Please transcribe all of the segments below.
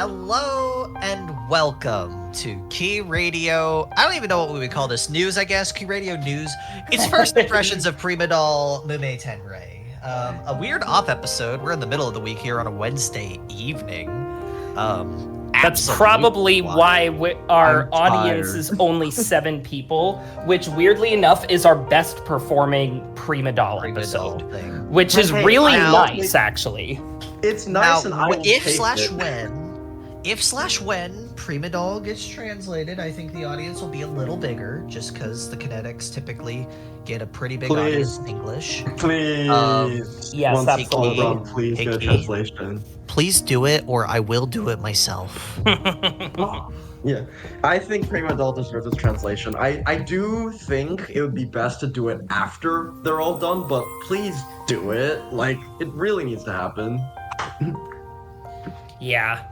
Hello and welcome to Key Radio. I don't even know what we would call this. News, I guess. Key Radio News. It's first impressions of Prima doll Mumei Tenrei. A weird off episode. We're in the middle of the week here on a Wednesday evening. That's probably why our audience is only 7 people, which weirdly enough is our best performing Prima doll episode, which is really nice, actually. It's nice, now, and I will if when Prima doll gets translated, I think the audience will be a little bigger, just because the kinetics typically get a pretty big audience in English. Please. Yes, absolutely. Please get a translation. Please do it, or I will do it myself. Yeah, I think Prima doll deserves its translation. I do think it would be best to do it after they're all done, but please do it. Like, it really needs to happen. Yeah.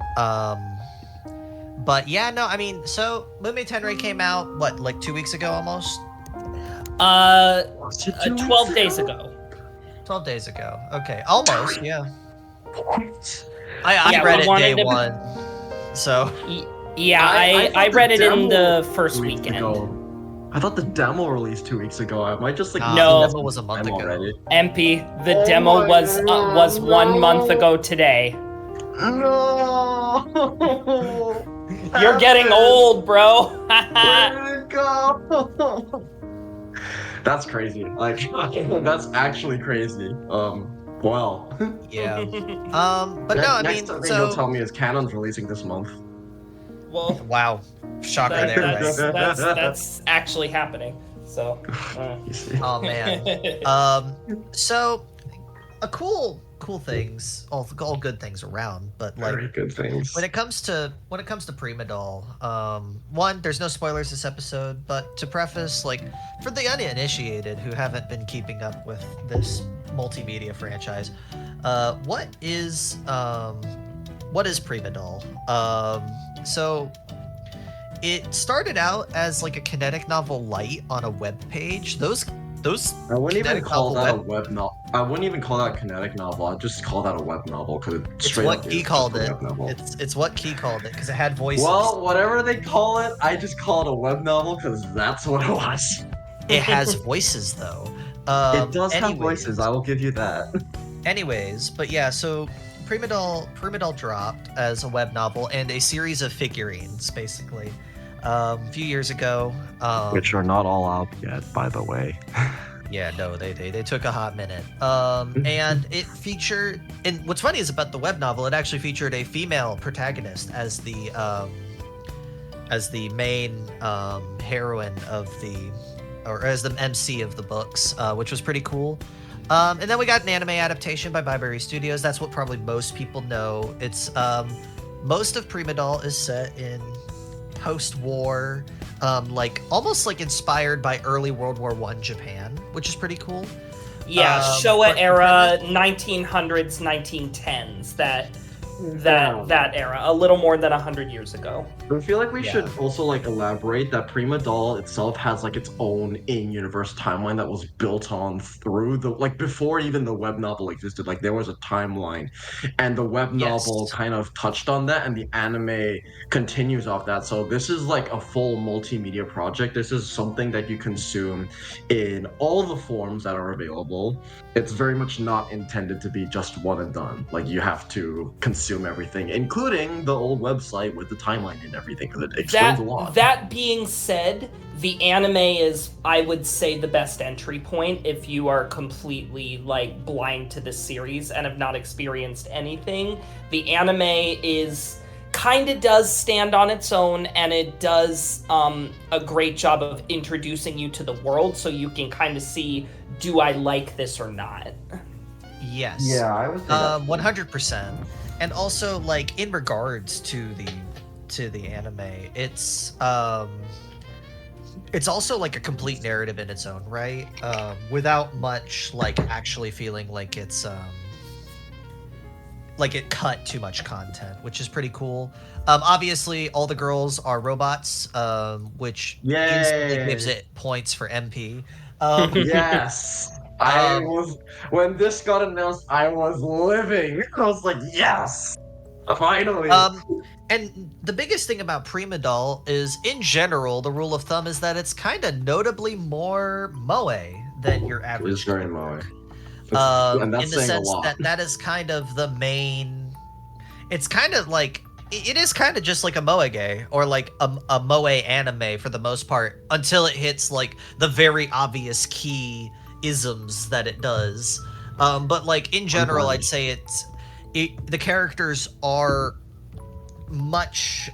But yeah, no, I mean, so Mumei Tenrei came out, what, like 2 weeks ago almost? 12 days ago. 12 days ago. Okay, almost, yeah. I read it day one, so... Yeah, I read it in the first weekend. I thought the demo released 2 weeks ago. I might just like no, the demo was a month ago. Already. Empy, the demo was 1 month ago today. No. You're getting old, bro. Where did it go? That's crazy. Like, that's actually crazy. Well. Yeah. But no, I mean, next thing you'll tell me is Canon's releasing this month. Well, wow, shocker there. That's actually happening. So. Oh man. So, a cool things, all good things around, but like very good things. When it comes to Prima doll, one, there's no spoilers this episode, but to preface, like, for the uninitiated who haven't been keeping up with this multimedia franchise, what is Prima doll? So it started out as like a kinetic novel light on a web page. Those I wouldn't even call that a web novel. I wouldn't even call that a kinetic novel. I'd just call that a web novel because it's what Key called it. It's what Key called it because it had voices. Well, whatever they call it, I just call it a web novel because that's what it was. It has voices though. It does have voices. I will give you that. Anyways, but yeah, so Prima doll dropped as a web novel and a series of figurines, basically. A few years ago, which are not all out yet, by the way. Yeah, no, they took a hot minute. And it featured, and what's funny is about the web novel, it actually featured a female protagonist as the main heroine of as the MC of the books, which was pretty cool. And then we got an anime adaptation by Byberry Studios. That's what probably most people know. It's most of Prima doll is set in post-war, like almost like inspired by early World War I Japan, which is pretty cool. Yeah, Showa era, 1900s, 1910s. That era, a little more than 100 years ago. I feel like we should also like elaborate that Prima doll itself has like its own in-universe timeline that was built on through the before even the web novel existed. Like there was a timeline, and the web novel kind of touched on that, and the anime continues off that. So this is like a full multimedia project. This is something that you consume in all the forms that are available. It's very much not intended to be just one and done. Like you have to consume everything, including the old website with the timeline and everything, because it explains a lot. That being said, the anime is, I would say, the best entry point if you are completely like blind to this series and have not experienced anything. The anime does stand on its own, and it does a great job of introducing you to the world, so you can kind of see, do I like this or not? Yes. Yeah, I would say 100%. And also, like, in regards to the anime, it's also like a complete narrative in its own right, without much like actually feeling like it's like it cut too much content, which is pretty cool. Obviously, all the girls are robots, which instantly gives it points for MP. Yes. When this got announced, I was living. I was like, yes, finally. And the biggest thing about Prima Doll is, in general, the rule of thumb is that it's kind of notably more moe than your average. It's very moe. And that's in the sense that is kind of the main. It's kind of like it is kind of just like a moe or like a moe anime for the most part, until it hits like the very obvious key isms that it does. But like in general, I'd say the characters are much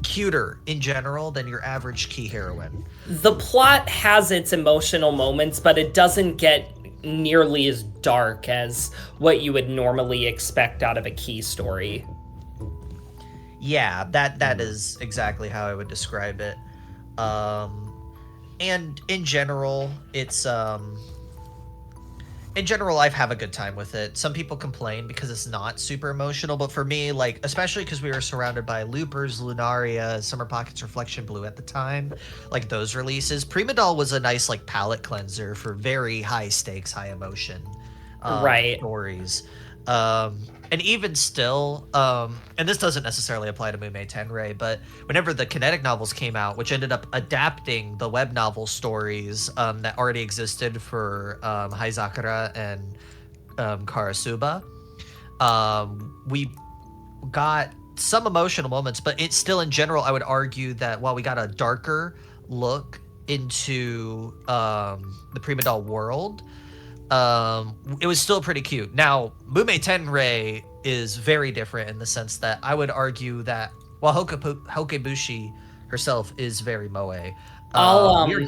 cuter in general than your average key heroine. The plot has its emotional moments, but it doesn't get nearly as dark as what you would normally expect out of a key story. Yeah, that is exactly how I would describe it. And in general, it's in general, I have a good time with it. Some people complain because it's not super emotional, but for me, like, especially because we were surrounded by Loopers, Lunaria, Summer Pockets, Reflection Blue at the time, like those releases, Prima Doll was a nice, like, palate cleanser for very high stakes, high emotion stories. And even still, and this doesn't necessarily apply to Mumei Tenrei, but whenever the kinetic novels came out, which ended up adapting the web novel stories that already existed for Haizakura and Karasuba, we got some emotional moments, but it's still, in general, I would argue that while we got a darker look into the Prima Doll world, it was still pretty cute. Now, Mumei Tenrei is very different in the sense that I would argue that while Hokebushi herself is very moe, we're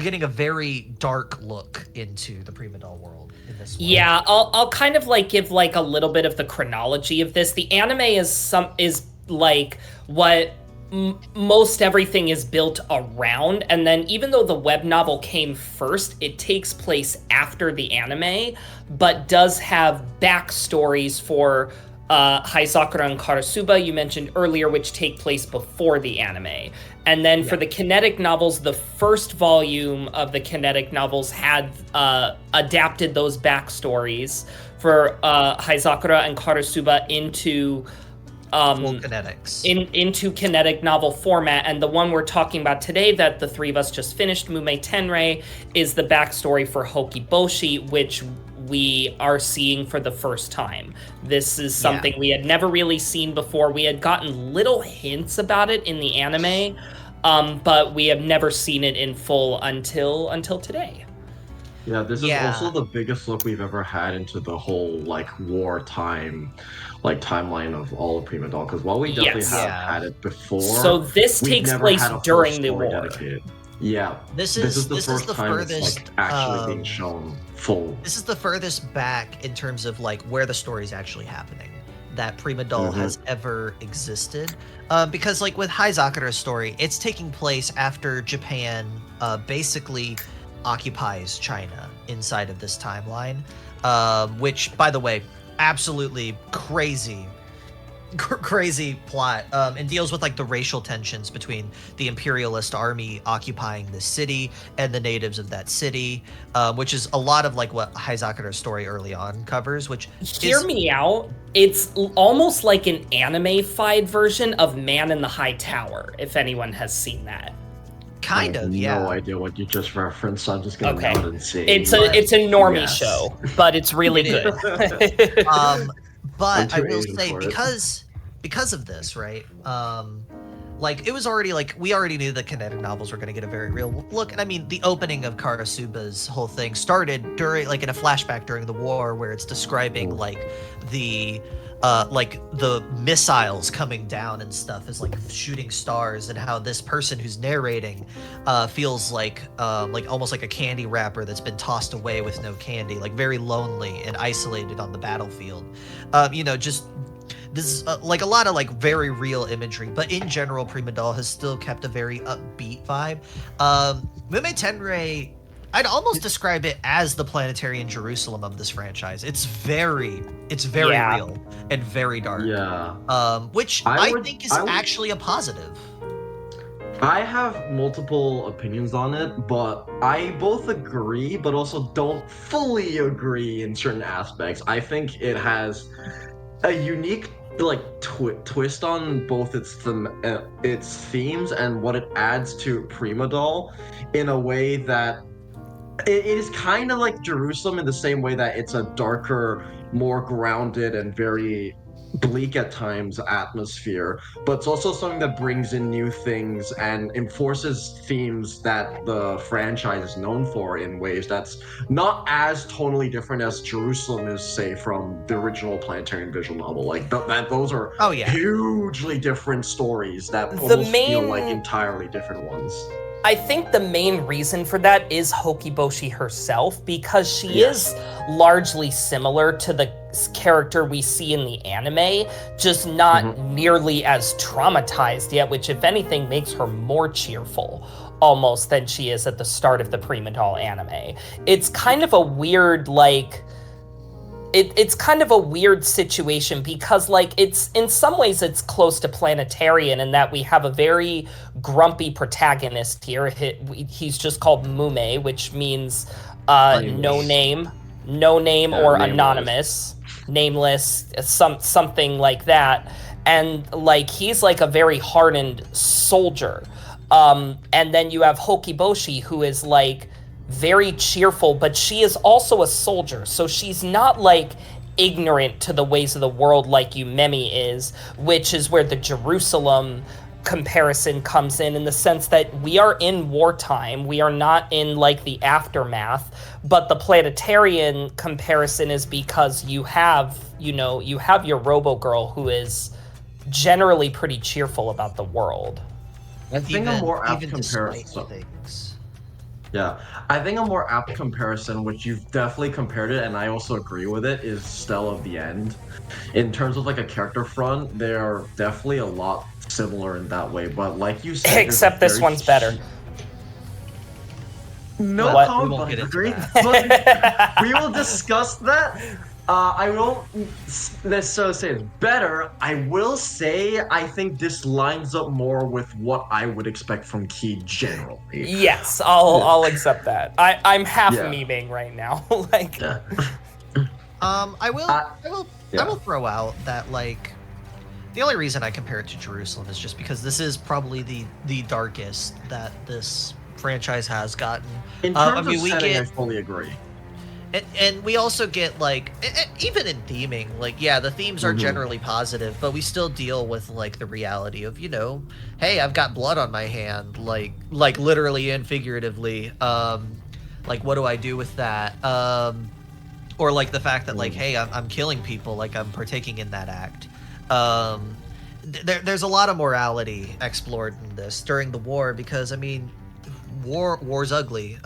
getting a very dark look into the Prima Doll world in this one. Yeah, I'll kind of like give like a little bit of the chronology of this. The anime is like what most everything is built around, and then even though the web novel came first, it takes place after the anime, but does have backstories for Haizakura and Karasuba, you mentioned earlier, which take place before the anime. And then for the kinetic novels, the first volume of the kinetic novels had adapted those backstories for Haizakura and Karasuba into kinetics into kinetic novel format. And the one we're talking about today that the three of us just finished, Mumei Tenrei, is the backstory for Hokiboshi, which we are seeing for the first time. This is something we had never really seen before. We had gotten little hints about it in the anime, but we have never seen it in full until today. Yeah, this is also the biggest look we've ever had into the whole like wartime timeline of all of Prima Doll, because while we definitely have had it before, so this takes place during the war. Dedicated. Yeah, this is the first time furthest, it's like actually being shown full. This is the furthest back in terms of like where the story is actually happening that Prima Doll has ever existed, because like with Haizakura's story, it's taking place after Japan basically occupies China inside of this timeline, which, by the way, absolutely crazy plot, and deals with like the racial tensions between the imperialist army occupying the city and the natives of that city, which is a lot of like what Haizakura's story early on covers, which Hear me out. It's almost like an anime-fied version of Man in the High Tower, if anyone has seen that. Kind of, yeah. No idea what you just referenced, so I'm just gonna nod and see. It's a normie show, but it's really good. But I will say, because of this, right? Like it was already like we already knew the kinetic novels were gonna get a very real look, and I mean the opening of Karasuba's whole thing started during like in a flashback during the war, where it's describing like the missiles coming down and stuff is like shooting stars, and how this person who's narrating feels like almost like a candy wrapper that's been tossed away with no candy, like very lonely and isolated on the battlefield. Just this is like a lot of like very real imagery, but in general, Prima Doll has still kept a very upbeat vibe. Mumei Tenrei, I'd almost describe it as the planetarian Jerusalem of this franchise. It's very real and very dark. Yeah. Which I think is actually a positive. I have multiple opinions on it, but I both agree, but also don't fully agree in certain aspects. I think it has a unique like twist on both its themes and what it adds to Prima Doll in a way that it is kind of like Jerusalem in the same way that it's a darker, more grounded, and very bleak at times atmosphere, but it's also something that brings in new things and enforces themes that the franchise is known for in ways that's not as tonally different as Jerusalem is, say, from the original Planetarian visual novel. Like those are hugely different stories that almost feel like entirely different ones. I think the main reason for that is Hokiboshi herself, because she is largely similar to the character we see in the anime, just not nearly as traumatized yet, which if anything makes her more cheerful almost than she is at the start of the Prima Doll anime. It's kind of a weird, like... It's kind of a weird situation because, like, it's in some ways it's close to Planetarian in that we have a very grumpy protagonist here. He's just called Mumei, which means no name or anonymous, nameless, something like that. And like he's like a very hardened soldier. And then you have Hokiboshi, who is like very cheerful, but she is also a soldier, so she's not like ignorant to the ways of the world like Yumemi is, which is where the Jerusalem comparison comes in the sense that we are in wartime, we are not in like the aftermath, but the Planetarian comparison is because you have your Robo-Girl who is generally pretty cheerful about the world. I think a more apt comparison. Yeah, I think a more apt comparison, which you've definitely compared it, and I also agree with it, is Stella of the End. In terms of like a character front, they're definitely a lot similar in that way, but like you said, except this one's better. No comment, agree. We will discuss that. I won't necessarily say it's better. I will say I think this lines up more with what I would expect from Key generally. Yes, I'll accept that. I'm half memeing right now. Like, I will throw out that like the only reason I compare it to Jerusalem is just because this is probably the darkest that this franchise has gotten. In terms of setting, I fully agree. And we also get, like, even in theming, like, yeah, the themes are generally positive, but we still deal with, like, the reality of, hey, I've got blood on my hand, like literally and figuratively. Like, what do I do with that? Or, like, the fact that, like, hey, I'm killing people, like, I'm partaking in that act. There's a lot of morality explored in this during the war because, I mean, war's ugly.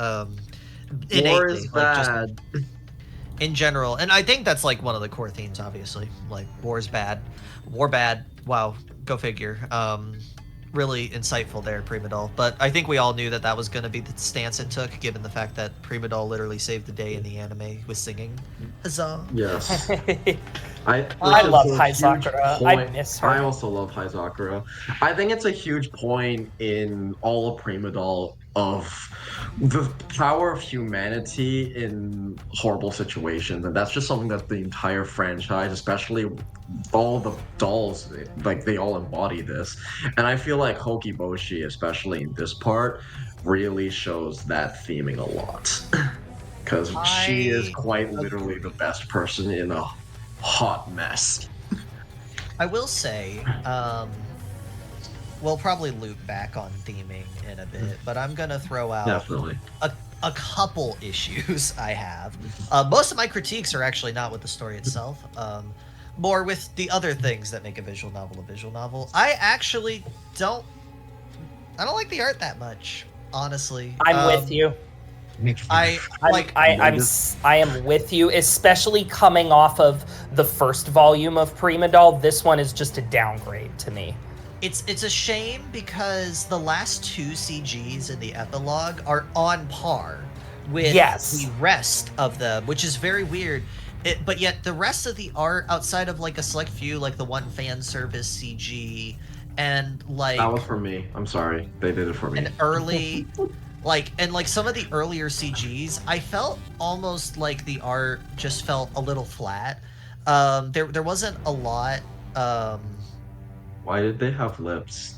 War is bad. Just in general, and I think that's like one of the core themes, obviously. Like, war's bad. War bad. Wow, go figure. Really insightful there, Prima Doll. But I think we all knew that was going to be the stance it took, given the fact that Prima Doll literally saved the day in the anime with singing. Huzzah. Yes. I love Haizakura. I miss her. I also love Haizakura. I think it's a huge point in all of Prima Doll of the power of humanity in horrible situations, and that's just something that the entire franchise, especially all the dolls, like they all embody this. And I feel like Hokiboshi, especially in this part, really shows that theming a lot. Because she is quite literally the best person in a hot mess. I will say, we'll probably loop back on theming in a bit, but I'm gonna throw out a couple issues I have. Most of my critiques are actually not with the story itself, more with the other things that make a visual novel. I actually don't like the art that much, honestly. I'm with you. I am with you, especially coming off of the first volume of Prima Doll. This one is just a downgrade to me. It's a shame because the last two CGs in the epilogue are on par with the rest of them, which is very weird. But yet the rest of the art, outside of like a select few, like the one fan service CG, and like that was for me. I'm sorry, they did it for me. An early, like some of the earlier CGs, I felt almost like the art just felt a little flat. There wasn't a lot Why did they have lips?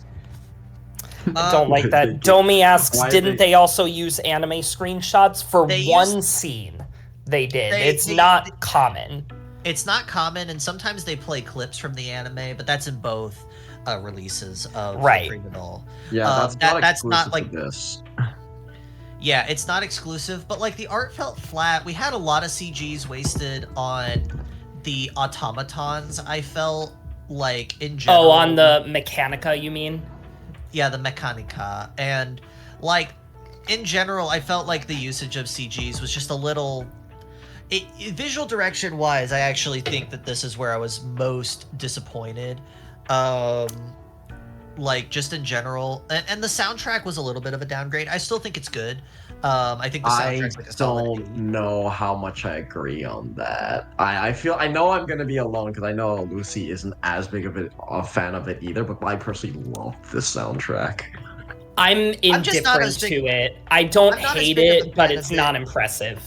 I don't like that. Domi asks, didn't they also use anime screenshots for one scene? They did. It's not common. It's not common, and sometimes they play clips from the anime, but that's in both releases of Prima Doll. Yeah, that's not like this. Yeah, it's not exclusive, but like the art felt flat. We had a lot of CGs wasted on the automatons, I felt like, in general. Oh, on the Mechanica, you mean? Yeah, the Mechanica. And like in general, I felt like the usage of CGs was just a little visual direction wise. I actually think that this is where I was most disappointed. Like just in general, and the soundtrack was a little bit of a downgrade. I still think it's good. I think the soundtrack's like a solid 8. Don't know how much I agree on that. I know I'm gonna be alone because I know Lucy isn't as big of a fan of it either, but I personally love this soundtrack. I'm indifferent to it. I don't hate it, but it's not impressive.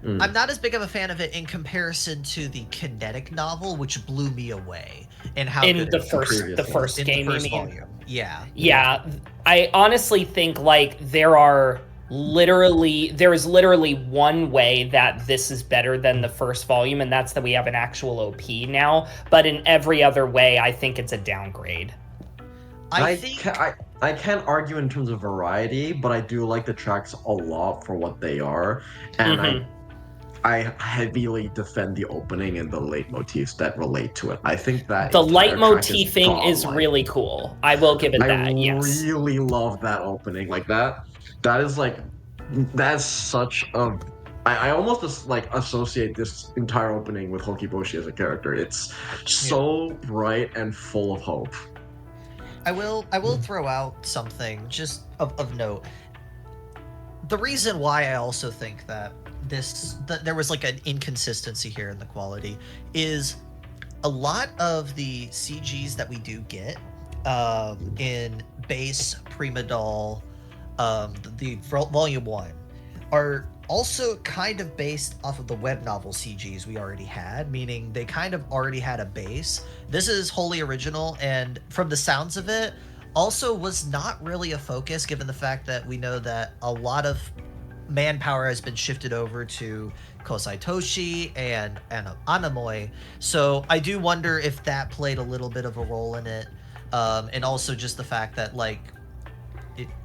I'm not as big of a fan of it in comparison to the Kinetic novel, which blew me away. And how in the first game, the first you mean? volume. Yeah. Yeah. I honestly think like there is literally one way that this is better than the first volume, and that's that we have an actual OP now. But in every other way, I think it's a downgrade. I can't argue in terms of variety, but I do like the tracks a lot for what they are, and I heavily defend the opening and the leitmotifs that relate to it. I think that the leitmotifing is really cool. I will give it that. Yes, I really love that opening. Like that is like that's such a. I almost just like associate this entire opening with Hokiboshi as a character. It's so bright and full of hope. I will throw out something just of note. The reason why I also think that there was like an inconsistency here in the quality is a lot of the CGs that we do get in base Prima Doll, the Volume 1, are also kind of based off of the web novel CGs we already had, meaning they kind of already had a base. This is wholly original, and from the sounds of it, also was not really a focus given the fact that we know that a lot of manpower has been shifted over to Kosai Toshi and Anamoi. So I do wonder if that played a little bit of a role in it. And also just the fact that like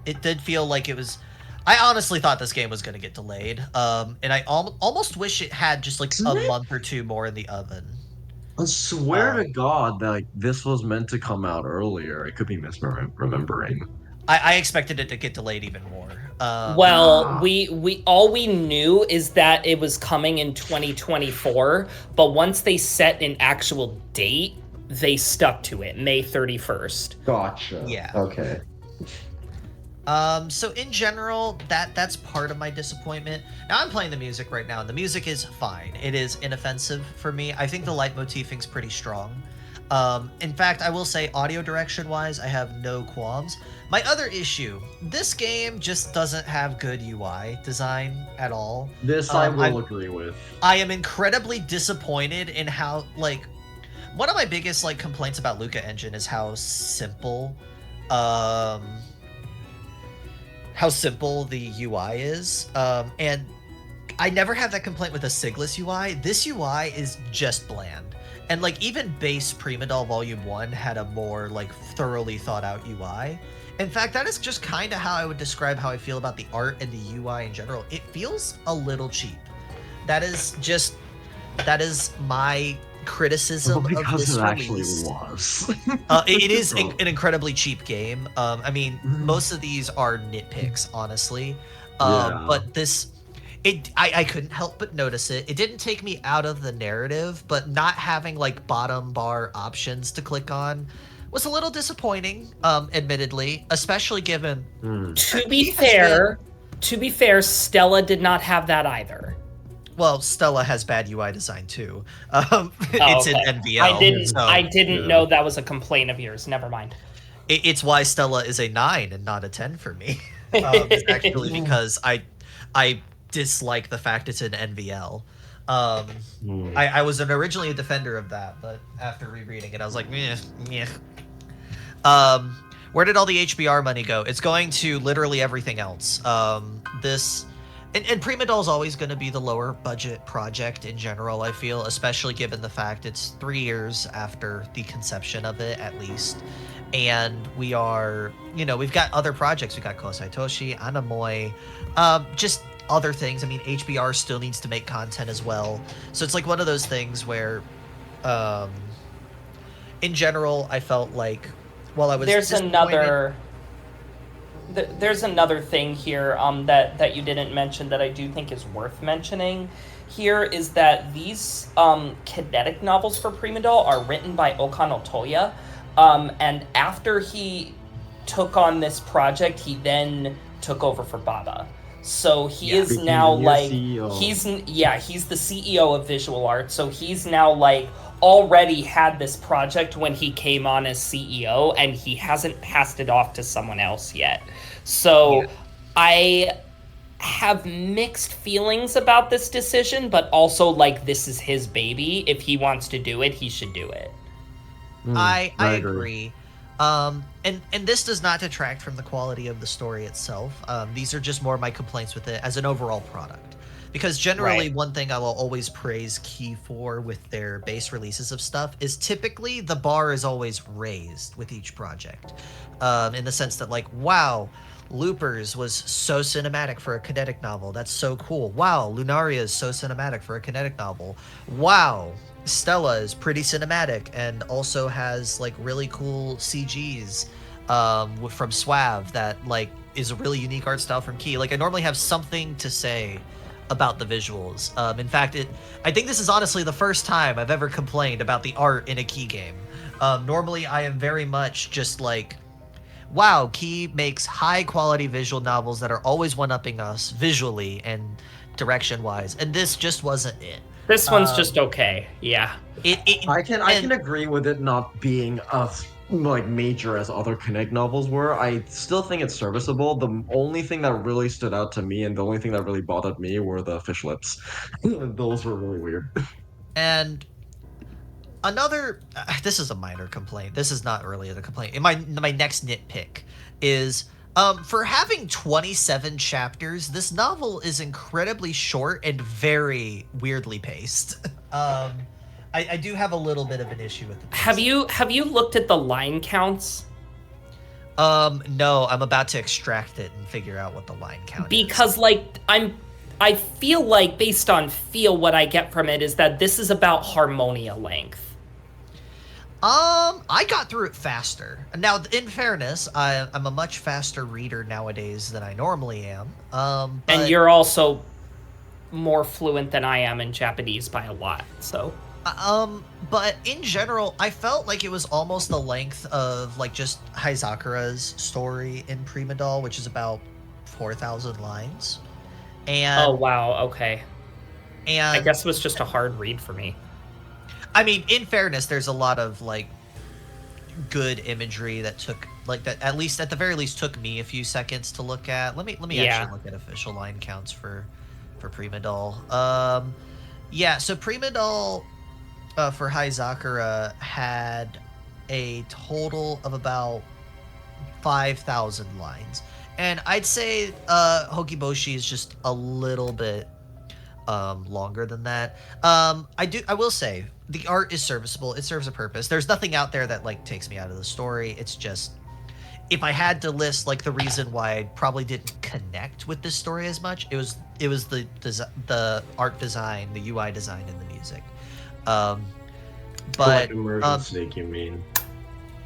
it did feel like it was. I honestly thought this game was going to get delayed. And I almost wish it had just like a month or two more in the oven. I swear to God that like, this was meant to come out earlier. It could be misremembering. I expected it to get delayed even more. We all we knew is that it was coming in 2024, but once they set an actual date, they stuck to it, May 31st. Gotcha. Yeah. Okay. So in general, that's part of my disappointment. Now I'm playing the music right now, and the music is fine. It is inoffensive for me. I think the leitmotifing's pretty strong. In fact, I will say audio direction-wise, I have no qualms. My other issue, this game just doesn't have good UI design at all. This I will agree with. I am incredibly disappointed in how, like, one of my biggest, like, complaints about Luca Engine is how simple the UI is. And I never have that complaint with a Sigless UI. This UI is just bland. And like even base Prima Doll Volume 1 had a more like thoroughly thought out UI. In fact, that is just kind of how I would describe how I feel about the art and the UI in general. It feels a little cheap. That is my criticism of this release. It is an incredibly cheap game. I mean, most of these are nitpicks, honestly. But this, I couldn't help but notice it. It didn't take me out of the narrative, but not having like bottom bar options to click on was a little disappointing, admittedly, especially given. To be fair, Stella did not have that either. Well, Stella has bad UI design too. It's okay. an NVL. I didn't know that was a complaint of yours. Never mind. It's why Stella is a 9 and not a 10 for me. It's actually because I dislike the fact it's an NVL. I was originally a defender of that, but after rereading it, I was like, meh, meh. Where did all the HBR money go? It's going to literally everything else. And Prima Doll's always going to be the lower budget project in general, I feel, especially given the fact it's 3 years after the conception of it, at least. And we are, we've got other projects. We've got Kosei Toshi, Anamoi, just other things. I mean, HBR still needs to make content as well. So it's like one of those things where, in general, I felt like while I was There's another thing here that you didn't mention that I do think is worth mentioning here is that these kinetic novels for Prima Doll are written by Okano Toya. And after he took on this project, he then took over for Baba. So he is now like he's the CEO of Visual Art. So he's now like already had this project when he came on as CEO, and he hasn't passed it off to someone else yet. So I have mixed feelings about this decision, but also like this is his baby. If he wants to do it, he should do it. I agree. And this does not detract from the quality of the story itself. These are just more my complaints with it as an overall product. Because generally, one thing I will always praise Key for with their base releases of stuff is typically the bar is always raised with each project. In the sense that, like, wow, Loopers was so cinematic for a kinetic novel. That's so cool. Wow, Lunaria is so cinematic for a kinetic novel. Wow, Stella is pretty cinematic and also has like really cool CGs from Swav that like is a really unique art style from Key. Like I normally have something to say about the visuals. In fact, I think this is honestly the first time I've ever complained about the art in a Key game. Normally I am very much just like, wow, Key makes high quality visual novels that are always one-upping us visually and direction-wise, and this just wasn't it. This one's just okay. Yeah. I can agree with it not being as like major as other Connect novels were. I still think it's serviceable. The only thing that really stood out to me and the only thing that really bothered me were the fish lips. Those were really weird. And another this is a minor complaint. This is not really a complaint. My next nitpick is for having 27 chapters, this novel is incredibly short and very weirdly paced. I do have a little bit of an issue with the pacing. Have you looked at the line counts? No, I'm about to extract it and figure out what the line count is. Because like I feel like based on feel what I get from it is that this is about Harmonia length. I got through it faster. Now, in fairness, I'm a much faster reader nowadays than I normally am. And you're also more fluent than I am in Japanese by a lot, so. But in general, I felt like it was almost the length of, like, just Haizakura's story in Prima Doll, which is about 4,000 lines. And oh, wow, okay. And I guess it was just a hard read for me. I mean, in fairness, there's a lot of, like, good imagery that took, like, that at least, at the very least, took me a few seconds to look at. Let me actually look at official line counts for Prima Doll. Yeah, so Prima Doll for Haizakura had a total of about 5,000 lines. And I'd say Hokiboshi is just a little bit longer than that. I will say the art is serviceable. It serves a purpose. There's nothing out there that like takes me out of the story. It's just if I had to list like the reason why I probably didn't connect with this story as much, it was the art design, the UI design, and the music. But for immersion's sake, you mean?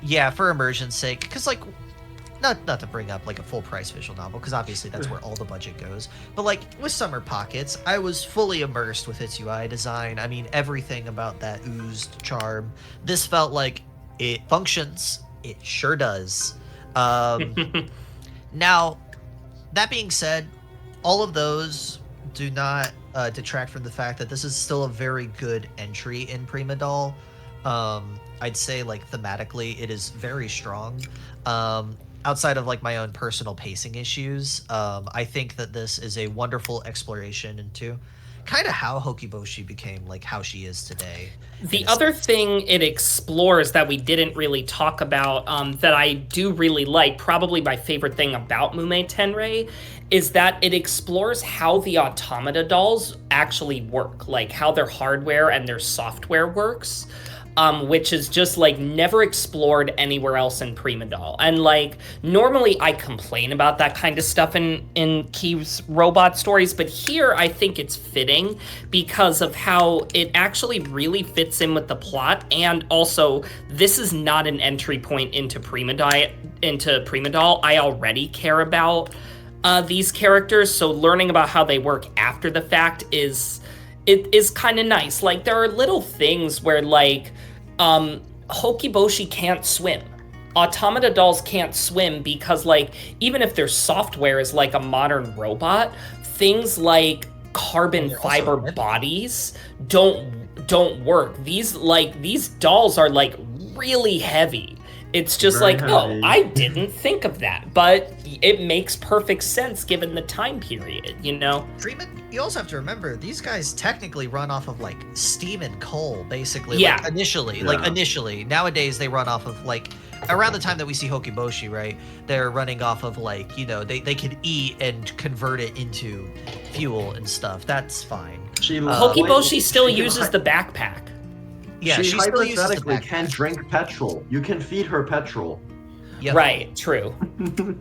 Yeah, for immersion's sake, because like. Not to bring up like a full price visual novel, because obviously that's where all the budget goes. But like with Summer Pockets, I was fully immersed with its UI design. I mean, everything about that oozed charm. This felt like it functions. It sure does. Now, that being said, all of those do not detract from the fact that this is still a very good entry in Prima Doll. I'd say like thematically, it is very strong. Outside of like my own personal pacing issues, I think that this is a wonderful exploration into kind of how Hokiboshi became like how she is today. The other thing it explores that we didn't really talk about, that I do really like, probably my favorite thing about Mumei Tenrei, is that it explores how the automata dolls actually work, like how their hardware and their software works. Which is just like never explored anywhere else in Prima Doll. And like normally I complain about that kind of stuff in Keith's robot stories, but here I think it's fitting because of how it actually really fits in with the plot, and also this is not an entry point into Prima Doll. I already care about these characters, so learning about how they work after the fact is kind of nice. Like there are little things where like Hokiboshi can't swim. Automata dolls can't swim because like even if their software is like a modern robot, things like carbon fiber bodies don't work. These dolls are like really heavy. It's just very like, heavy. Oh, I didn't think of that, but it makes perfect sense given the time period, you know? You also have to remember, these guys technically run off of, like, steam and coal, basically. Yeah. Like, initially. Nowadays, they run off of, like, around the time that we see Hokiboshi, right? They're running off of, like, you know, they can eat and convert it into fuel and stuff. That's fine. Hokiboshi still uses the backpack. Yeah, she hypothetically can drink petrol. You can feed her petrol. Yep. Right, true.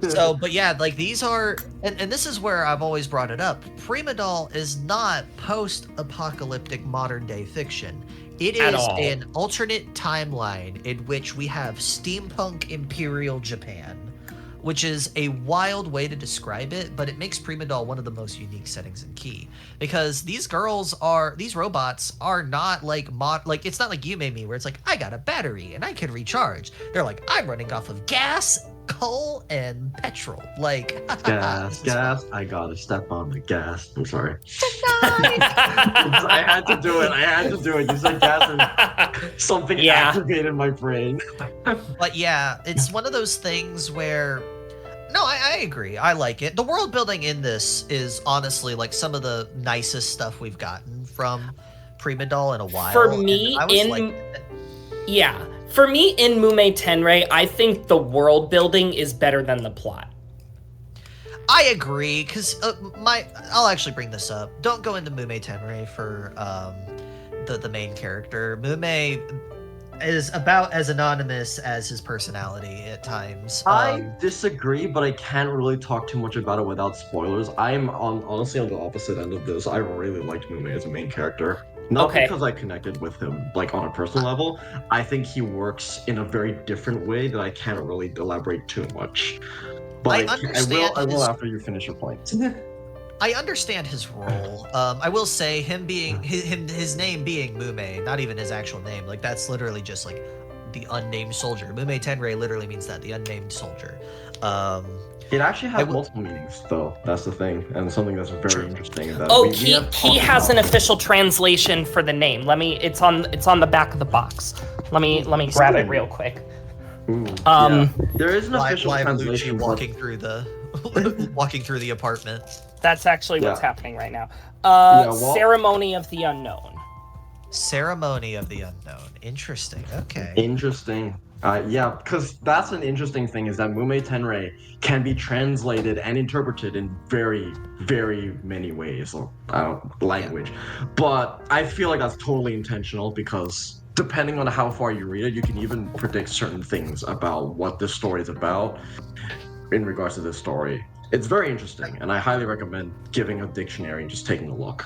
So, but yeah, like these are, and this is where I've always brought it up. Prima Doll is not post-apocalyptic modern-day fiction. It is an alternate timeline in which we have steampunk Imperial Japan, which is a wild way to describe it, but it makes Prima Doll one of the most unique settings in Key. Because these robots are not like, it's not like You Made Me, where it's like, I got a battery and I can recharge. They're like, I'm running off of gas, coal, and petrol. Like, gas, I gotta step on the gas. I'm sorry. I had to do it. You said gas and something activated my brain. But yeah, it's one of those things where, no, I agree. I like it. The world building in this is honestly like some of the nicest stuff we've gotten from Prima Doll in a while. For me, for me in Mumei Tenrei, I think the world building is better than the plot. I agree, because I'll actually bring this up. Don't go into Mumei Tenrei for the main character. Mumei is about as anonymous as his personality at times. I disagree, but I can't really talk too much about it without spoilers. I'm honestly on the opposite end of this. I really liked Mumei as a main character. Not because I connected with him, like, on a personal level. I think he works in a very different way that I can't really elaborate too much. But I will after you finish your point. I understand his role. I will say him being his name being Mumei, not even his actual name. Like that's literally just like the unnamed soldier. Mumei Tenrei literally means that, the unnamed soldier. It actually has multiple meanings, though. That's the thing, and something that's very interesting. He has an official translation for the name. It's on the back of the box. Let me grab it real quick. Ooh, there is an official translation. Lucci walking through the apartment. That's actually what's happening right now. Ceremony of the Unknown. Ceremony of the Unknown. Interesting. Okay. Interesting. Because that's an interesting thing, is that Mumei Tenrei can be translated and interpreted in very, very many ways, or language. Yeah. But I feel like that's totally intentional, because depending on how far you read it, you can even predict certain things about what this story is about in regards to this story. It's very interesting, and I highly recommend giving a dictionary and just taking a look.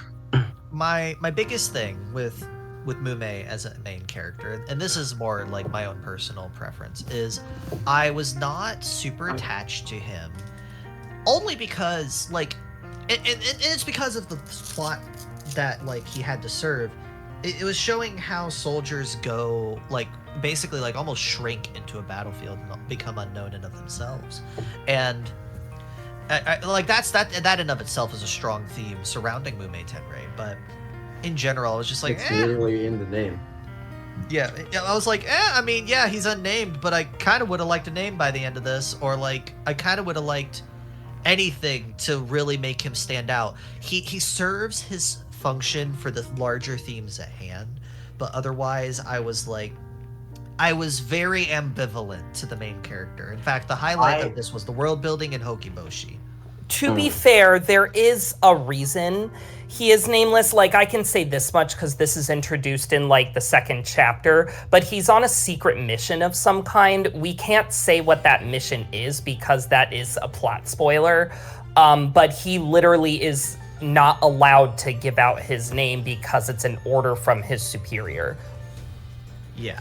My biggest thing with Mumei as a main character, and this is more like my own personal preference, is I was not super attached to him, only because like, and it's because of the plot that like he had to serve. It was showing how soldiers go, like, basically like almost shrink into a battlefield and become unknown in of themselves, and I like that in of itself is a strong theme surrounding Mumei Tenrei, but in general, I was just like, it's literally in the name. Yeah, I was like, I mean, yeah, he's unnamed, but I kind of would have liked a name by the end of this, or like, I kind of would have liked anything to really make him stand out. He serves his function for the larger themes at hand, but otherwise I was very ambivalent to the main character. In fact, the highlight of this was the world building and Hokiboshi. To be fair, there is a reason he is nameless. Like, I can say this much because this is introduced in, like, the second chapter, but he's on a secret mission of some kind. We can't say what that mission is because that is a plot spoiler, but he literally is not allowed to give out his name because it's an order from his superior. Yeah.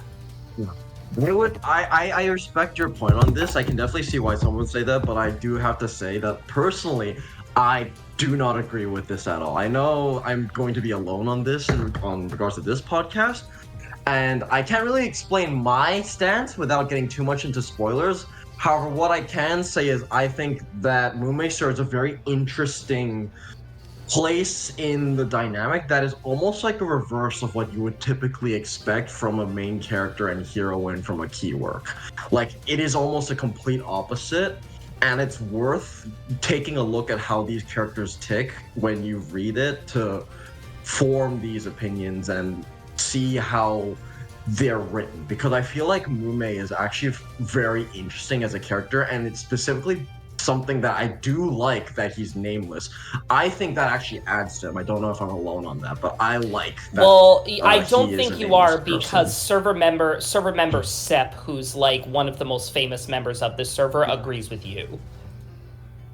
I respect your point on this. I can definitely see why someone would say that, but I do have to say that personally, I do not agree with this at all. I know I'm going to be alone on this in regards to this podcast, and I can't really explain my stance without getting too much into spoilers. However, what I can say is I think that Mumei serves a very interesting place in the dynamic that is almost like a reverse of what you would typically expect from a main character and heroine from a key work. Like, it is almost a complete opposite, and it's worth taking a look at how these characters tick when you read it to form these opinions and see how they're written, because I feel like Mumei is actually very interesting as a character, and it's specifically something that I do like that he's nameless. I think that actually adds to him. I don't know if I'm alone on that, but I like that. Well, I don't think you are, because server member Sepp, who's like one of the most famous members of this server, agrees with you.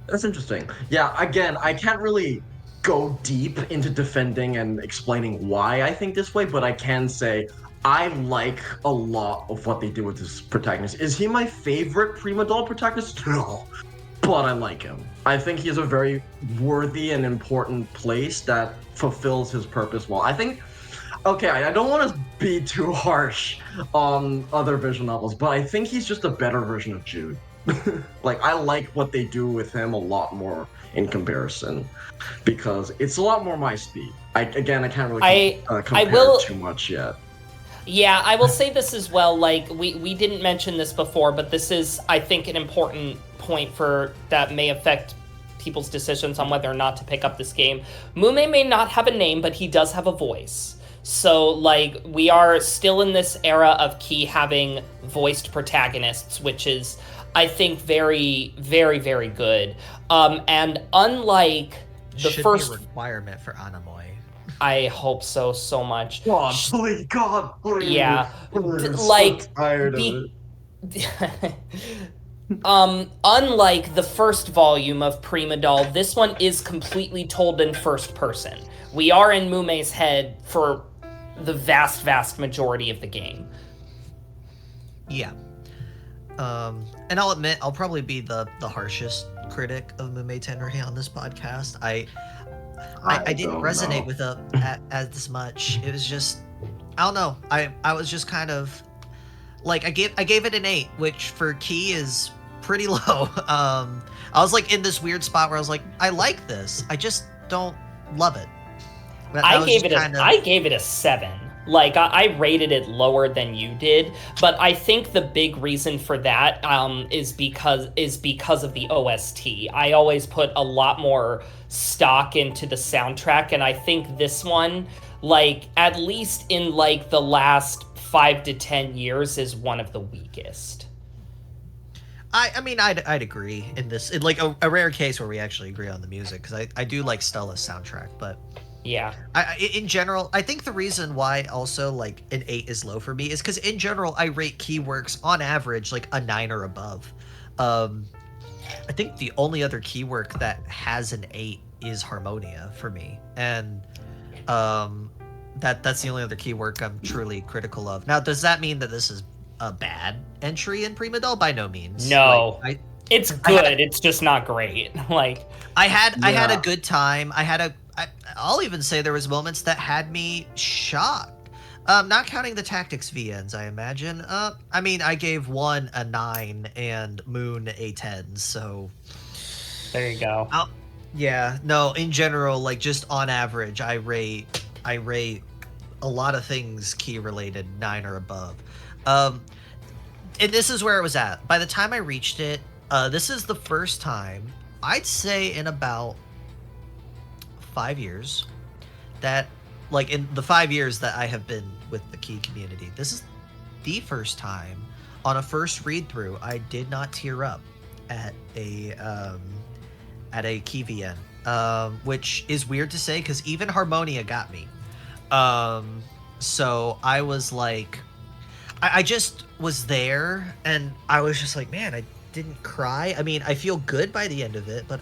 That's interesting. Yeah, again, I can't really go deep into defending and explaining why I think this way, but I can say I like a lot of what they do with this protagonist. Is he my favorite Prima doll protagonist? No. But I like him. I think he has a very worthy and important place that fulfills his purpose well. I think, okay, I don't want to be too harsh on other visual novels, but I think he's just a better version of Jude. Like, I like what they do with him a lot more in comparison, because it's a lot more my speed. I can't really compare too much yet. Yeah, I will say this as well. Like, we didn't mention this before, but this is, I think, an important point that may affect people's decisions on whether or not to pick up this game. Mumei may not have a name, but he does have a voice. So, like, we are still in this era of Key having voiced protagonists, which is, I think, very, very, very good. And unlike the first... Should be a requirement for Anamoy. I hope so much. God, please, God, please. Yeah, like, so tired of it. Unlike the first volume of Prima Doll, this one is completely told in first person. We are in Mumei's head for the vast majority of the game. Yeah. And I'll admit, I'll probably be the harshest critic of Mumei Tenrei on this podcast. I didn't resonate with it as much. It was just, I don't know. I was just kind of like, I gave it an 8, which for Key is pretty low. I was like in this weird spot where I was like, I like this, I just don't love it. I gave it a 7. Like, I rated it lower than you did, but I think the big reason for that is because of the OST. I always put a lot more stock into the soundtrack, and I think this one, like, at least in like the last 5 to 10 years, is one of the weakest. I mean, I'd agree in this, in like a rare case where we actually agree on the music, because I do like Stella's soundtrack, but yeah. In general, I think the reason why also like an 8 is low for me is because in general I rate Key works on average like a 9 or above. I think the only other Key work that has an 8 is Harmonia for me, and that's the only other Key work I'm truly critical of. Now, does that mean that this is a bad entry in Prima Doll? By no means. No. It's good. It's just not great. Like, I had a good time. I'll even say there was moments that had me shocked. Not counting the tactics VNs, I imagine. I mean, I gave one a 9 and Moon a 10, so there you go. Yeah, no, in general, like just on average, I rate a lot of things Key related 9 or above. And this is where it was at. By the time I reached it, this is the first time, I'd say in about 5 years, that, like, in the 5 years that I have been with the Key community, this is the first time on a first read through I did not tear up at a Key VN, which is weird to say because even Harmonia got me. So I was like, I just was there, and I was just like, man, I didn't cry. I mean, I feel good by the end of it, but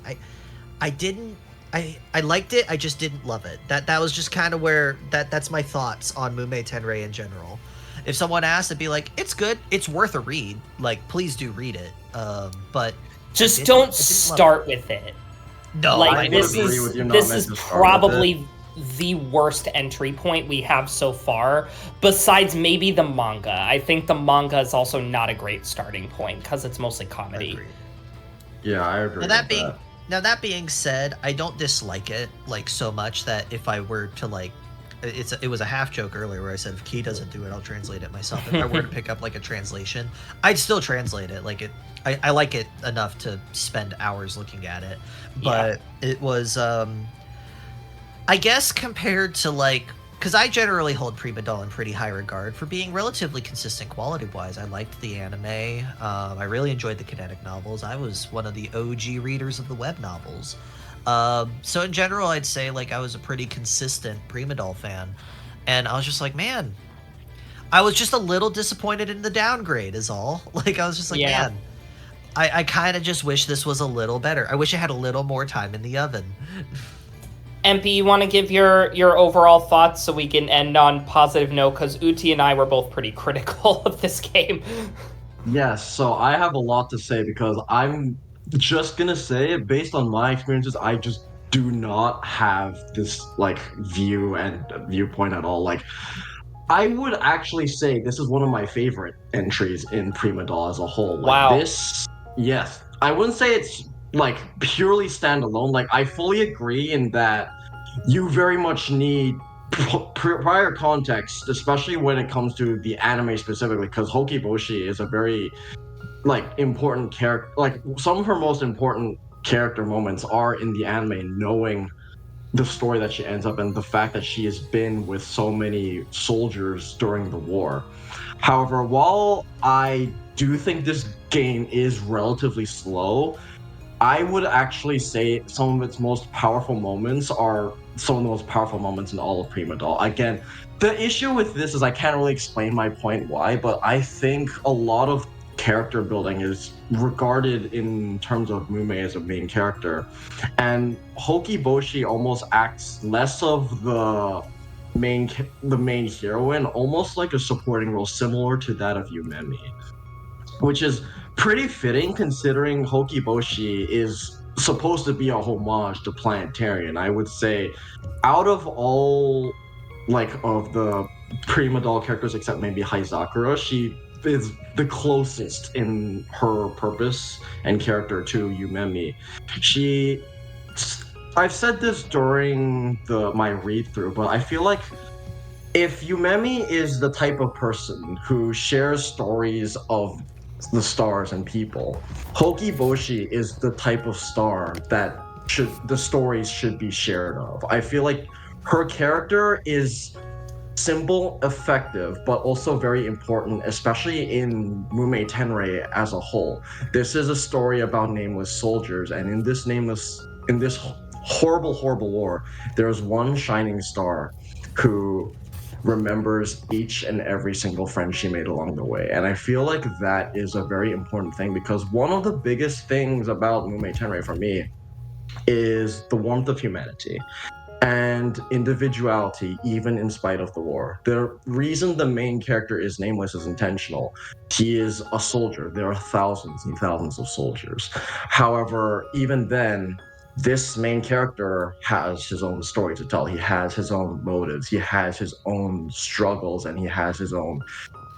I didn't. I liked it. I just didn't love it. That was just kind of where that's my thoughts on Mumei Tenrei in general. If someone asked, I'd be like, it's good. It's worth a read. Like, please do read it. But just don't start with it. No, like this is probably the worst entry point we have so far, besides maybe the manga. I think the manga is also not a great starting point because it's mostly comedy. Yeah, I agree. Now that being said, I don't dislike it like so much that if I were to like, it was a half joke earlier where I said if Key doesn't do it, I'll translate it myself. If I were to pick up like a translation, I'd still translate it. Like I like it enough to spend hours looking at it, but it was I guess compared to like, because I generally hold Prima Doll in pretty high regard for being relatively consistent quality-wise. I liked the anime. I really enjoyed the kinetic novels. I was one of the OG readers of the web novels. So in general, I'd say like I was a pretty consistent Prima Doll fan. And I was just like, man, I was just a little disappointed in the downgrade is all. Like, I was just like, man, I kind of just wish this was a little better. I wish it had a little more time in the oven. Empy, you want to give your overall thoughts so we can end on positive note? Because Uti and I were both pretty critical of this game. Yes, so I have a lot to say because I'm just gonna say, based on my experiences, I just do not have this like view and viewpoint at all. Like, I would actually say this is one of my favorite entries in Prima Doll as a whole. Like, wow. Yes, I wouldn't say it's like purely standalone. Like, I fully agree in that you very much need prior context, especially when it comes to the anime specifically, because Hokiboshi is a very like important character. Like, some of her most important character moments are in the anime, knowing the story that she ends up in, the fact that she has been with so many soldiers during the war. However, while I do think this game is relatively slow, I would actually say some of its most powerful moments are some of the most powerful moments in all of Prima Doll. Again, the issue with this is I can't really explain my point why, but I think a lot of character building is regarded in terms of Mumei as a main character, and Hokiboshi almost acts less of the main heroine, almost like a supporting role similar to that of Yumemi, which is pretty fitting considering Hokiboshi is supposed to be a homage to Planetarian. I would say out of all like of the Prima Doll characters except maybe Haizakura, she is the closest in her purpose and character to Yumemi. I've said this during my read through, but I feel like if Yumemi is the type of person who shares stories of the stars and people, Hokiboshi is the type of star that the stories should be shared of. I feel like her character is simple, effective, but also very important, especially in Mumei Tenrei as a whole. This is a story about nameless soldiers, and in this horrible war, there's one shining star who remembers each and every single friend she made along the way. And I feel like that is a very important thing, because one of the biggest things about Mumei Tenrei for me is the warmth of humanity and individuality, even in spite of the war. The reason the main character is nameless is intentional. He is a soldier. There are thousands and thousands of soldiers. However, even then, this main character has his own story to tell. He has his own motives. He has his own struggles, and he has his own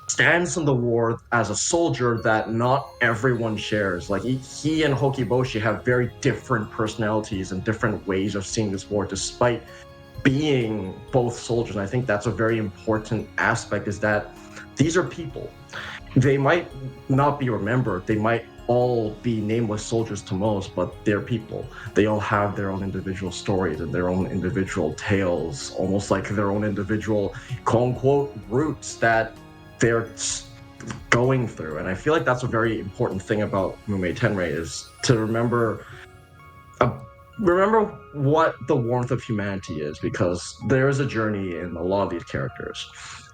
stance in the war as a soldier that not everyone shares. Like, he and Hokiboshi have very different personalities and different ways of seeing this war, despite being both soldiers. And I think that's a very important aspect, is that these are people. They might not be remembered. They might all be nameless soldiers to most, but they're people. They all have their own individual stories and their own individual tales, almost like their own individual quote-unquote roots that they're going through. And I feel like that's a very important thing about Mumei Tenrei, is to remember what the warmth of humanity is, because there is a journey in a lot of these characters.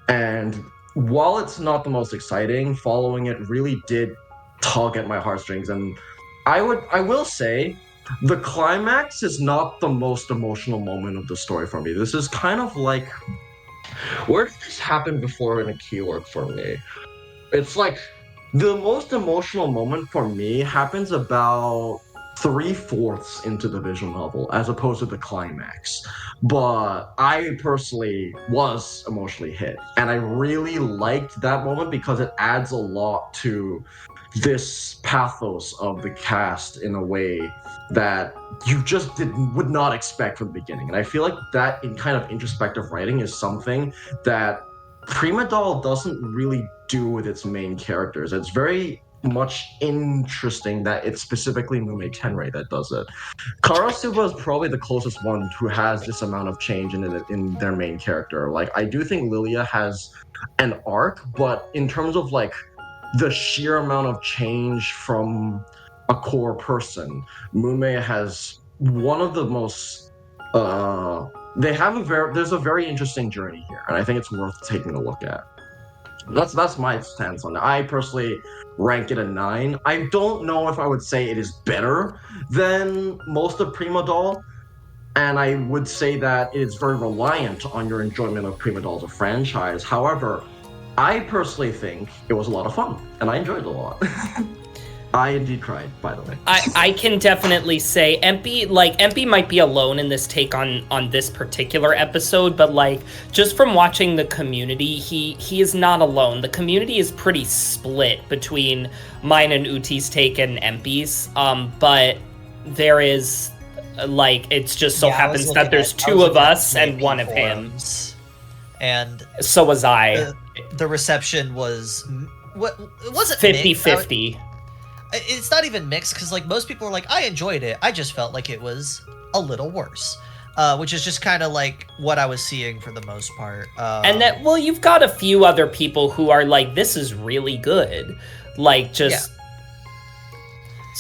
And while it's not the most exciting, following it really did tug at my heartstrings. And I will say the climax is not the most emotional moment of the story for me. This is kind of like where this happened before in a keyword for me. It's like the most emotional moment for me happens about 3/4 into the visual novel, as opposed to the climax. But I personally was emotionally hit, and I really liked that moment because it adds a lot to this pathos of the cast in a way that you just would not expect from the beginning. And I feel like that in kind of introspective writing is something that Prima Doll doesn't really do with its main characters. It's very much interesting that it's specifically Mumei Tenrei that does it. Karasuba is probably the closest one who has this amount of change in their main character. Like, I do think Lilia has an arc, but in terms of like the sheer amount of change from a core person, Mumei has one of the most there's a very interesting journey here, and I think it's worth taking a look at. That's my stance on it. I personally rank it a 9. I don't know if I would say it is better than most of Prima Doll, and I would say that it is very reliant on your enjoyment of Prima Doll as a franchise. However, I personally think it was a lot of fun, and I enjoyed it a lot. I indeed cried, by the way. I can definitely say Empy might be alone in this take on this particular episode, but like just from watching the community, he is not alone. The community is pretty split between mine and Uti's take and Empy's. But there is like, it's just so happens that there's 2 of us and 1 of him. And so was I. The reception was it wasn't 50-50. It's not even mixed, because like most people are like, I enjoyed it. I just felt like it was a little worse, which is just kind of like what I was seeing for the most part. And that, well, you've got a few other people who are like, this is really good, like just.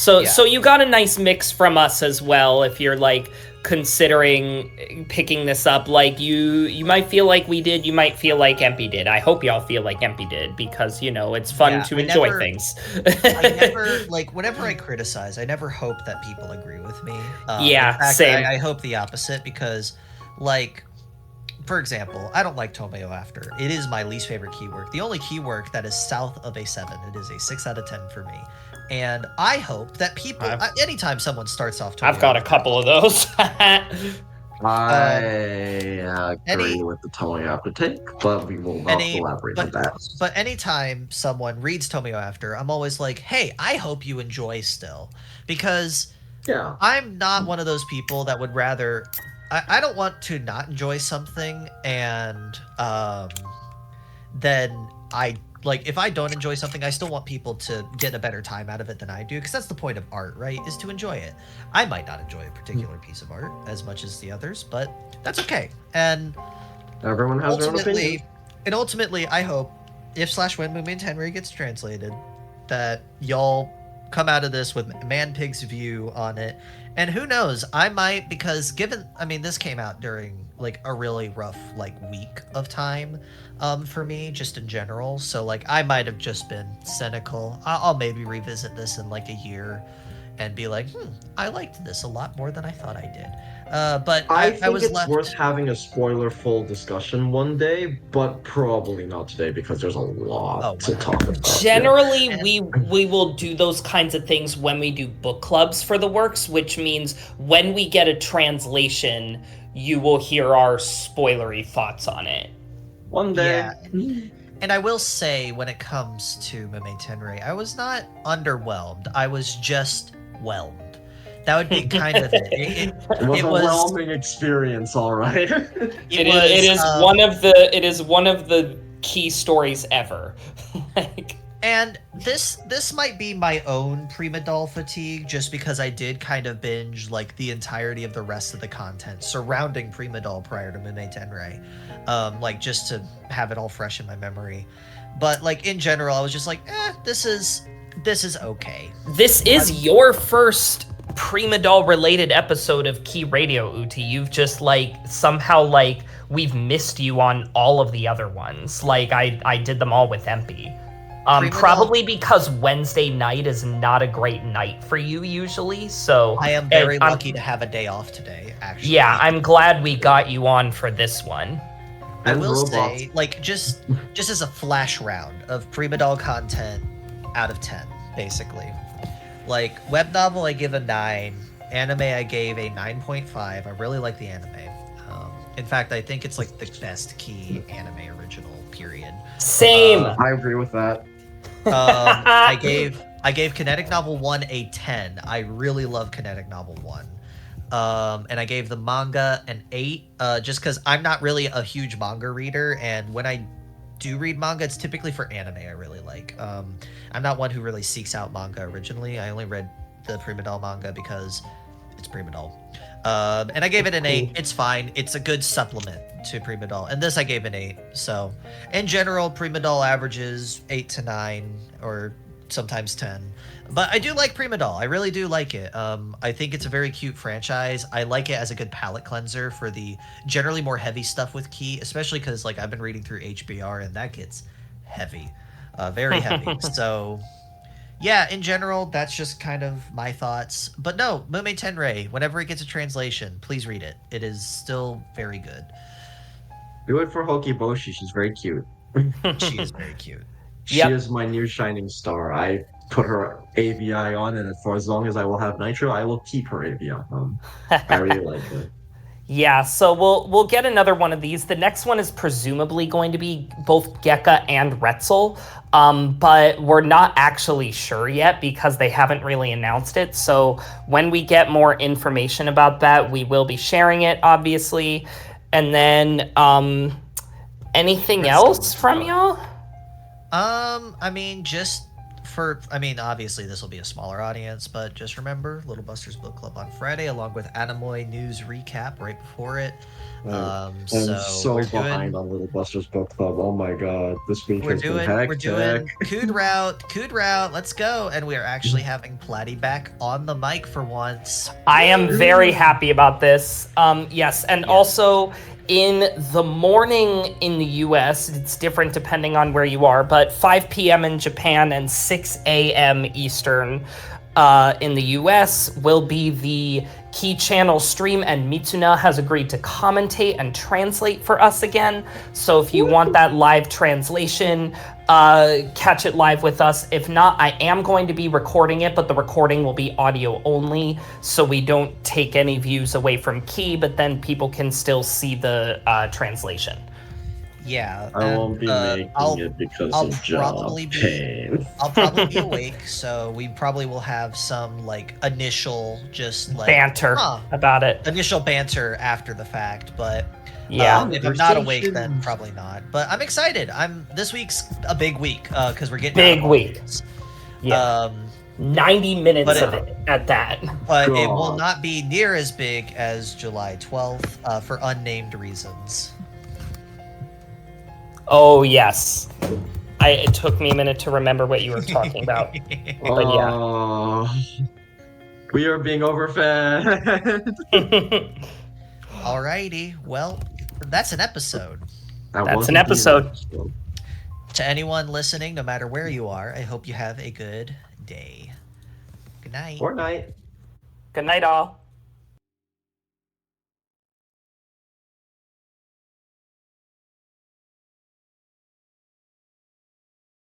Yeah. So you got a nice mix from us as well. If you're like considering picking this up, like you might feel like we did, you might feel like Empy did. I hope y'all feel like Empy did, because you know it's fun to enjoy things. I never like, whenever I criticize, I never hope that people agree with me. In fact, same. I hope the opposite, because like, for example, I don't like Tomeo After. It is my least favorite key work. The only key work that is south of a 7. It is a 6 out of 10 for me. And I hope that people, anytime someone starts off, I've got a couple of those. I agree with the Tomeo After take, but we will not elaborate on that. But anytime someone reads Tomeo After, I'm always like, hey, I hope you enjoy still. Because I'm not one of those people that would rather... I don't want to not enjoy something, and then like, if I don't enjoy something, I still want people to get a better time out of it than I do, because that's the point of art, right? Is to enjoy it. I might not enjoy a particular piece of art as much as the others, but that's okay. And everyone has their own opinion. And ultimately, I hope, if/when Mumei Tenrei gets translated, that y'all come out of this with Man-Pig's view on it. And who knows, I might, because this came out during like a really rough like week of time for me, just in general. So like, I might have just been cynical. I'll maybe revisit this in like a year and be like, I liked this a lot more than I thought I did. But I think it's worth having a spoiler-full discussion one day, but probably not today, because there's a lot to talk about. Generally, we will do those kinds of things when we do book clubs for the works, which means when we get a translation, you will hear our spoilery thoughts on it. One day. Yeah. And I will say, when it comes to Mumei Tenrei, I was not underwhelmed. I was just whelmed. That would be kind of it. It was a whelming experience, all right. It is one of the key stories ever. Like, And this might be my own Prima Doll fatigue, just because I did kind of binge like the entirety of the rest of the content surrounding Prima Doll prior to Mumei Tenrei, like just to have it all fresh in my memory. But like in general, I was just like, this is okay. This is your first Prima Doll related episode of Key Radio, Uti. You've just like somehow like we've missed you on all of the other ones. Like I did them all with Empy. Probably because Wednesday night is not a great night for you usually, so... I am very lucky to have a day off today, actually. Yeah, I'm glad we got you on for this one. I will say, like, just as a flash round of Prima Doll content out of 10, basically. Like, web novel I give a 9, anime I gave a 9.5. I really like the anime. In fact, I think it's like the best Key anime original, period. Same! I agree with that. I gave Kinetic Novel 1 a 10. I really love Kinetic Novel 1. And I gave the manga an 8, just because I'm not really a huge manga reader, and when I do read manga, it's typically for anime I really like. I'm not one who really seeks out manga originally. I only read the Prima Doll manga because it's Prima Doll. And I gave it an 8. It's fine. It's a good supplement to Prima Doll. And this I gave an 8. So, in general, Prima Doll averages 8 to 9, or sometimes 10. But I do like Prima Doll. I really do like it. I think it's a very cute franchise. I like it as a good palate cleanser for the generally more heavy stuff with Key, especially because like I've been reading through HBR and that gets heavy. Very heavy. So... yeah, in general, that's just kind of my thoughts. But no, Mumei Tenrei, whenever it gets a translation, please read it. It is still very good. Do it for Hokiboshi. She's very cute. She is very cute. She is my new shining star. I put her AVI on, and for as long as I will have Nitro, I will keep her AVI on. I really like her. Yeah, so we'll get another one of these. The next one is presumably going to be both Gekka and Retzel, but we're not actually sure yet because they haven't really announced it. So when we get more information about that, we will be sharing it, obviously. And then anything else from y'all? I mean, obviously this will be a smaller audience, but just remember, Little Busters Book Club on Friday, along with Animoy News Recap right before it. I'm so behind on Little Busters Book Club. Oh my god, this week has been hectic. We're doing Cood Route, let's go. And we are actually having Platty back on the mic for once. I am very happy about this. Yes, and also... in the morning in the US, it's different depending on where you are, but 5 p.m. in Japan and 6 a.m. Eastern in the US will be the Key Channel stream, and Mitsuna has agreed to commentate and translate for us again. So if you want that live translation, catch it live with us. If not, I am going to be recording it, but the recording will be audio only, so we don't take any views away from Key, but then people can still see the translation. Yeah, I won't be making it because of job pain. I'll probably be awake, so we probably will have some like initial just like banter about it. Initial banter after the fact, but yeah, if I'm not awake, then probably not. But I'm excited. This week's a big week because we're getting big week. Yeah, 90 minutes of it at that. But it will not be near as big as July 12th for unnamed reasons. Oh, yes. It took me a minute to remember what you were talking about. But yeah. We are being overfed. Alrighty. Well, that's an episode. That's an episode. To anyone listening, no matter where you are, I hope you have a good day. Good night. Or night. Good night, all.